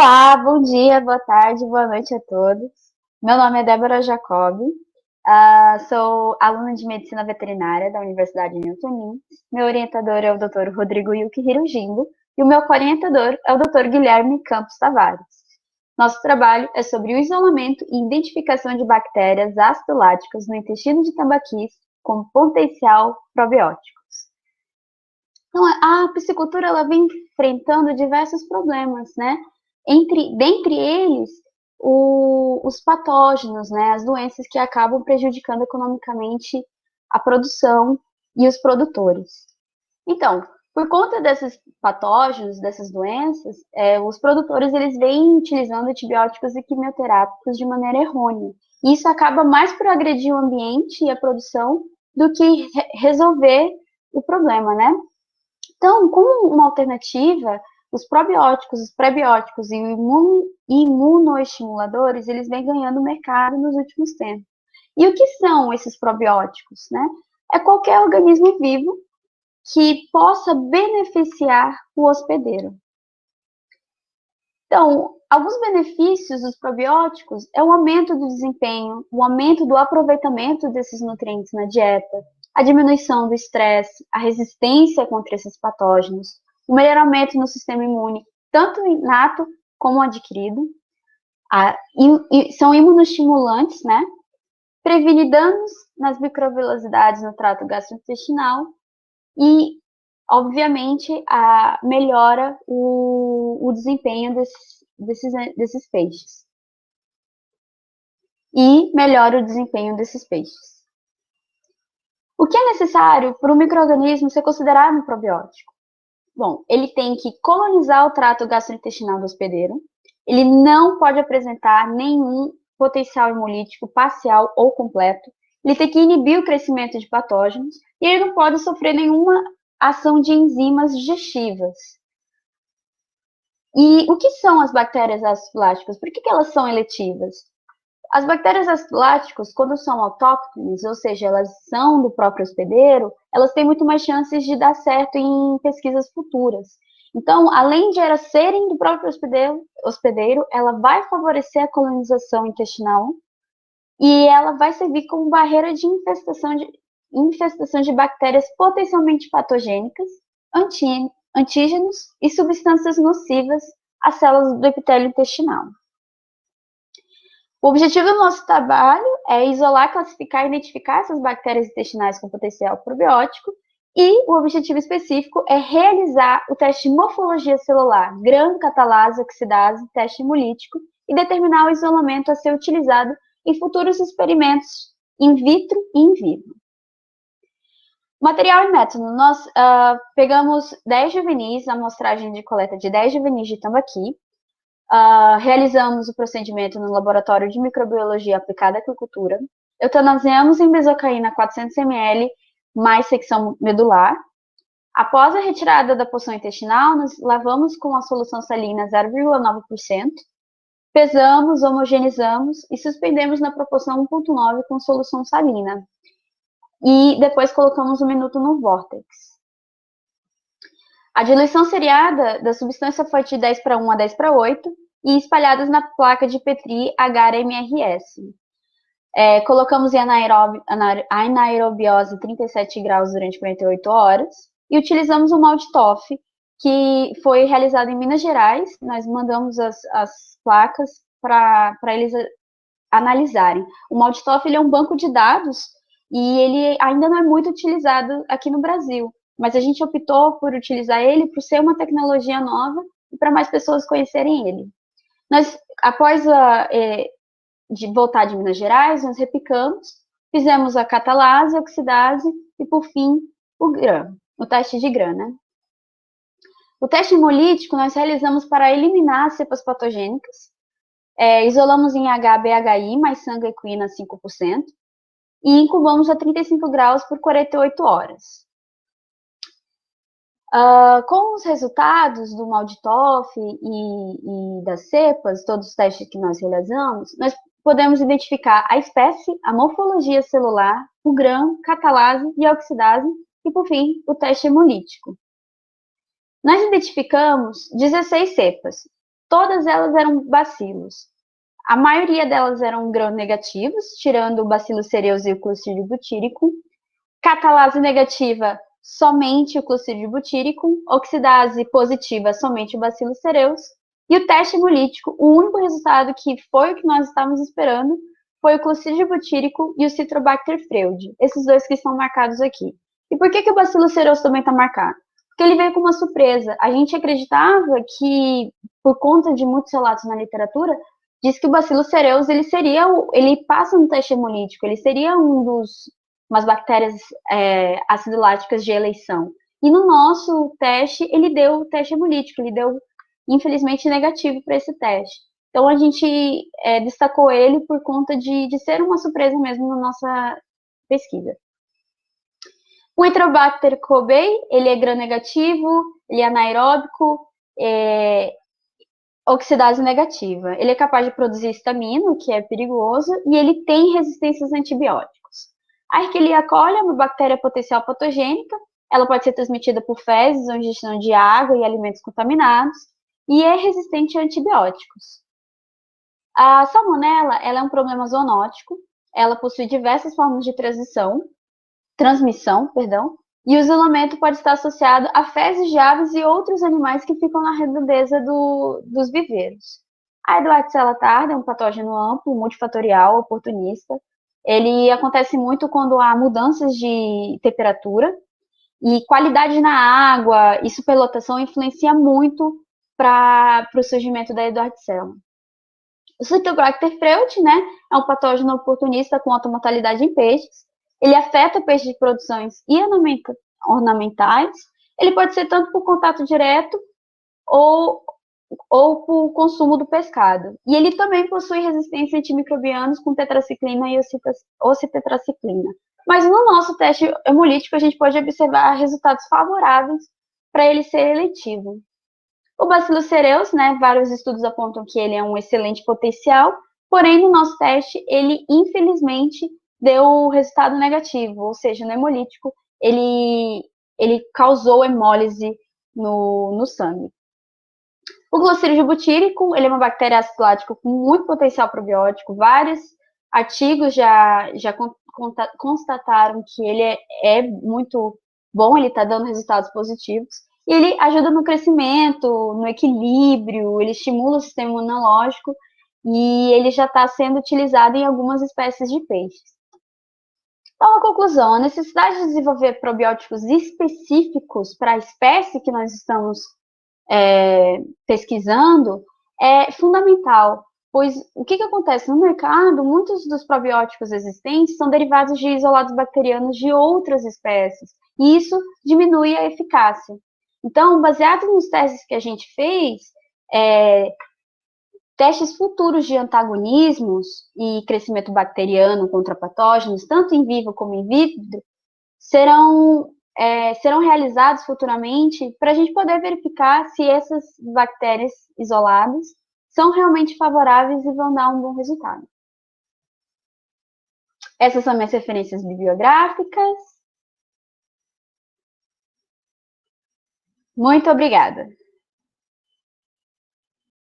Olá, bom dia, boa tarde, boa noite a todos. Meu nome é Débora Jacobi, sou aluna de Medicina Veterinária da Universidade Newton News. Meu orientador é o Dr. Rodrigo Yukihiro Jindo e o meu co-orientador é o Dr. Guilherme Campos Tavares. Nosso trabalho é sobre o isolamento e identificação de bactérias ácido-láticas no intestino de tambaquis com potencial probiótico. Então, a piscicultura ela vem enfrentando diversos problemas, né? Dentre eles, os patógenos, né? As doenças que acabam prejudicando economicamente a produção e os produtores. Então, por conta desses patógenos, dessas doenças, os produtores eles vêm utilizando antibióticos e quimioterápicos de maneira errônea. E isso acaba mais por agredir o ambiente e a produção do que resolver o problema, né? Então, como uma alternativa, os probióticos, os prebióticos e imunoestimuladores, eles vêm ganhando mercado nos últimos tempos. E o que são esses probióticos, né? É qualquer organismo vivo que possa beneficiar o hospedeiro. Então, alguns benefícios dos probióticos é o aumento do desempenho, o aumento do aproveitamento desses nutrientes na dieta, a diminuição do estresse, a resistência contra esses patógenos, o melhoramento no sistema imune, tanto inato como adquirido, são imunoestimulantes, né? Previne danos nas microvilosidades no trato gastrointestinal e, obviamente, melhora o desempenho desses peixes. E melhora o desempenho desses peixes. O que é necessário para o micro-organismo ser considerado um probiótico? Bom, ele tem que colonizar o trato gastrointestinal do hospedeiro, ele não pode apresentar nenhum potencial hemolítico parcial ou completo, ele tem que inibir o crescimento de patógenos e ele não pode sofrer nenhuma ação de enzimas digestivas. E o que são as bactérias ácido-láticas? Por que elas são eletivas? As bactérias ácido-láticas, quando são autóctones, ou seja, elas são do próprio hospedeiro, elas têm muito mais chances de dar certo em pesquisas futuras. Então, além de elas serem do próprio hospedeiro, ela vai favorecer a colonização intestinal e ela vai servir como barreira de infestação de bactérias potencialmente patogênicas, antígenos e substâncias nocivas às células do epitélio intestinal. O objetivo do nosso trabalho é isolar, classificar e identificar essas bactérias intestinais com potencial probiótico e o objetivo específico é realizar o teste de morfologia celular, Gram, catalase, oxidase, teste hemolítico e determinar o isolamento a ser utilizado em futuros experimentos in vitro e in vivo. Material e método. Nós pegamos 10 juvenis, a amostragem de coleta de 10 juvenis de tambaqui, realizamos o procedimento no laboratório de microbiologia aplicada à aquicultura, eutanasiamos em bezocaína 400 ml mais secção medular. Após a retirada da porção intestinal, nós lavamos com a solução salina 0,9%, pesamos, homogeneizamos e suspendemos na proporção 1,9 com solução salina. E depois colocamos um minuto no vórtex. A diluição seriada da substância foi de 10:1 a 10:8 e espalhadas na placa de Petri HRMRS. Colocamos em anaerobiose 37 graus durante 48 horas e utilizamos o molde TOF, que foi realizado em Minas Gerais. Nós mandamos as placas para eles analisarem. O molde TOF ele é um banco de dados e ele ainda não é muito utilizado aqui no Brasil, mas a gente optou por utilizar ele por ser uma tecnologia nova e para mais pessoas conhecerem ele. Nós, após de voltar de Minas Gerais, nós repicamos, fizemos a catalase, a oxidase e, por fim, o teste de Gram, né? O teste hemolítico nós realizamos para eliminar as cepas patogênicas, isolamos em HbHI mais sangue equina 5% e incubamos a 35 graus por 48 horas. Com os resultados do Malditoff e das cepas, todos os testes que nós realizamos, nós podemos identificar a espécie, a morfologia celular, o Gram, catalase e a oxidase e, por fim, o teste hemolítico. Nós identificamos 16 cepas. todas elas eram bacilos. A maioria delas eram gram-negativos, tirando o Bacillus cereus e o Clostridium butyricum. Catalase negativa, somente o Clostridium butyricum. Oxidase positiva, somente o Bacillus cereus. E o teste hemolítico, o único resultado que foi o que nós estávamos esperando, foi o Clostridium butyricum e o Citrobacter freudi. Esses dois que estão marcados aqui. E por que o Bacillus cereus também está marcado? Porque ele veio com uma surpresa. A gente acreditava que, por conta de muitos relatos na literatura, diz que o Bacillus cereus ele passa no teste hemolítico, ele seria umas bactérias acidoláticas de eleição. E no nosso teste, ele deu o teste hemolítico, ele deu, infelizmente, negativo para esse teste. Então, a gente destacou ele por conta de ser uma surpresa mesmo na nossa pesquisa. O Enterobacter cobae, ele é gram-negativo, ele é anaeróbico, oxidase negativa. Ele é capaz de produzir histamina, o que é perigoso, e ele tem resistências a antibióticos. A Escherichia coli é uma bactéria potencial patogênica, ela pode ser transmitida por fezes ou ingestão de água e alimentos contaminados, e é resistente a antibióticos. A salmonela, ela é um problema zoonótico, ela possui diversas formas de transmissão, e o isolamento pode estar associado a fezes de aves e outros animais que ficam na redondeza dos viveiros. A Edwardsella tarda é um patógeno amplo, multifatorial, oportunista. Ele acontece muito quando há mudanças de temperatura e qualidade na água e superlotação influencia muito para o surgimento da Edwardsella. O Citrobacter freudi, né, é um patógeno oportunista com alta mortalidade em peixes. Ele afeta peixes de produções e ornamentais. Ele pode ser tanto por contato direto ou por consumo do pescado. E ele também possui resistência a antimicrobianos com tetraciclina e ocitetraciclina. Mas no nosso teste hemolítico, a gente pode observar resultados favoráveis para ele ser eletivo. O Bacillus cereus, né, vários estudos apontam que ele é um excelente potencial, porém no nosso teste ele infelizmente deu resultado negativo, ou seja, no hemolítico ele causou hemólise no sangue. O Clostridium butyricum, ele é uma bactéria acidolática com muito potencial probiótico, vários artigos já constataram que ele é muito bom, ele está dando resultados positivos. E ele ajuda no crescimento, no equilíbrio, ele estimula o sistema imunológico e ele já está sendo utilizado em algumas espécies de peixes. Então, a conclusão, a necessidade de desenvolver probióticos específicos para a espécie que nós estamos pesquisando é fundamental, pois o que acontece no mercado, muitos dos probióticos existentes são derivados de isolados bacterianos de outras espécies, e isso diminui a eficácia. Então, baseado nos testes que a gente fez, testes futuros de antagonismos e crescimento bacteriano contra patógenos, tanto em vivo como em vitro, serão realizados futuramente para a gente poder verificar se essas bactérias isoladas são realmente favoráveis e vão dar um bom resultado. Essas são minhas referências bibliográficas. Muito obrigada.